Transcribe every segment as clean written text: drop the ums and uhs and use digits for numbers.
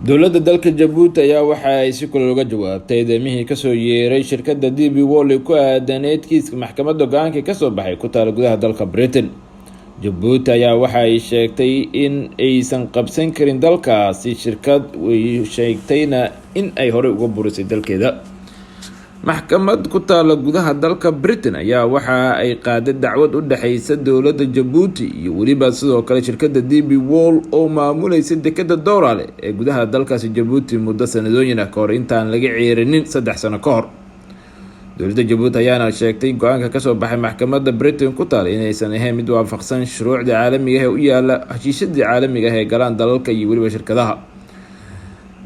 dowladda dalka Jabuuti ayaa waxa ay si kale uga jawaabtay eedamihii ka soo yeeray shirkadda DP World ku aadaneed kiiska maxkamadda go'aanka ka soo baxay ku taal gudaha dalka Britain. Jabuuti ayaa waxa ay sheegtay in aysan qabsan karin dalkaasi shirkad way sheegtayna in ay hore uga burisay dalkeeda. maxkamad ku taal gudaha dalka Britain ayaa waxa ay qaaday dacwad u dhaxaysa dowladda Jabuuti iyo waliba sidoo kale shirkadda DP World oo maamulaysa dekedda Dowrale ee gudaha dalkaasi Jabuuti muddo sanadooyin ah kahor intaan laga ceerinin 3 sano kahor. dowladda Jabuuti ayaana sheegtay go'aanka ka soo baxay maxkamadda Britain ku taal inaysan ahayn mid waafaqsan shuruucda caalamiga ah ee u yaala heshiisyada caalamiga ah ee galaan dalalka iyo waliba shirkadaha.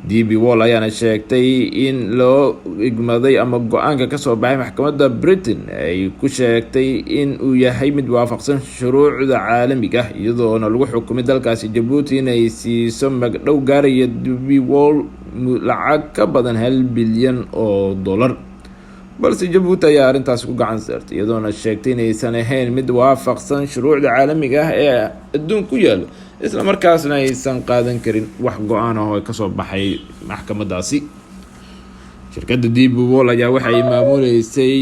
DP World ayaana sheegtay in loo igmaday ama go'aanka ka soo baxay maxkamadda Britain ay ku sheegtay in uu yahay mid waafaqsan shuruucda caalamiga ah iyadoona lagu xukumay dalkaasi Jabuuti inay siiso magdhow gaaraya DP World lacag ka badan $1 bilyan balse Jabuuti ayaa arrintaas ku gacan saartay iyadoona sheegtay inaysan ahayn mid waafaqsan shuruucda caalamiga ah ee adduunka ku yaala isla markaasna aysan qaadan karin wax go'aan ah oo ka soo baxay maxkamadaasi. shirkadda DP World ayaa waxay maamuleysay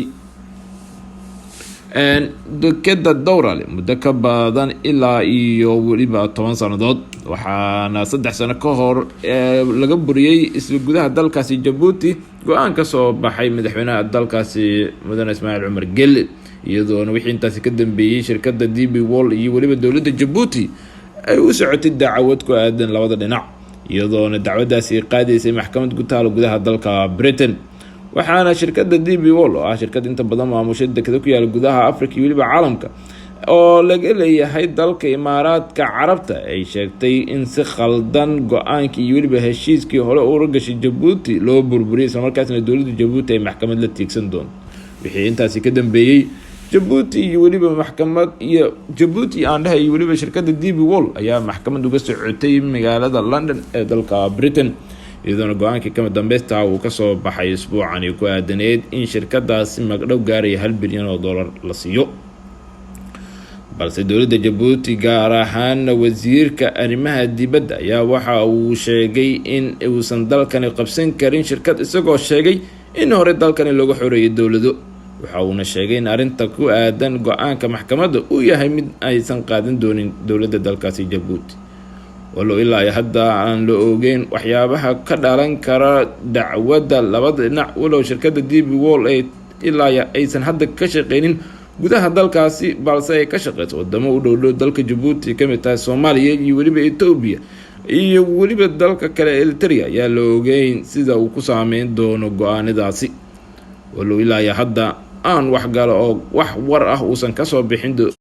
dekedda Dowrale muddo ka badan ilaa iyo waliba 10 sanadood waxaana 3 sano ka hor laga buriyay isla gudaha dalkaasi Jabuuti go'aan ka soo baxay madaxweynaha dalkaasi mudane Ismaaciil Cumar Gelle iyadoona wixii intaas ka dambeeyay shirkadda DP World iyo waliba dowladda Jabuuti ay u socotay dacwad ku aadan labada dhinac iyadoona dacwadaasi qaadaysay maxkamad ku taal gudaha dalka Britain. waxaana shirkadda DP World oo shirkad inta badan maamusha dekedda ku yaal gudaha Afrika iyo waliba caalamka oo laga leeyahay dalka Imaaraadka Carabta ay sheegtay in si khaldan go'aankii iyo waliba heshiiskii hore u gashay Jabuuti loo burburiyay isla markaasna dowladda Jabuuti ay maxkamad la tiigsan doonto. wixii intaas ka dambeeyay Jabuuti iyo waliba maxkamad iyo Jabuuti aandaha iyo waliba shirkadda DP World ayaa maxkamad uga socotay magaalada London ee dalka Britain iyadoona go'aankii kama dambaysta uu ka soo baxay isbuucan ku aadaneed in shirkadaasi magdhow gaaraya $1 bilyan la siiyo. balse dowladda Jabuuti gaar ahaan wasiirka arrimaha dibadda ayaa waxa uu sheegay in uusan dalkani qabsan karin shirkad isagoo sheegay in hore dalkani looga xoreeyay dowlado. waxa uuna sheegay in arrinta ku aadan go'aanka maxkamadda uu yahay mid aysan qaadan doonin dowladda dalkaasi Jabuuti. walo ilaa hadda aan la ogeyn waxyaabaha ka dhalan kara dacwadda labada dhinac walow shirkadda DP World ay ilaa aysan hadda ka shaqeynin gudaha dalkaasi balse ay ka shaqeyso wadamo u dhow dalka Jabuuti kamid tahay Soomaaliya iyo waliba Ethiopia iyo waliba dalka kale Eritrea ayaa la ogeyn sida uu ku saameyn doono go'aanadaasi. walo ilaa hadda aan wax galo oo wax war ah uusan ka soo bixin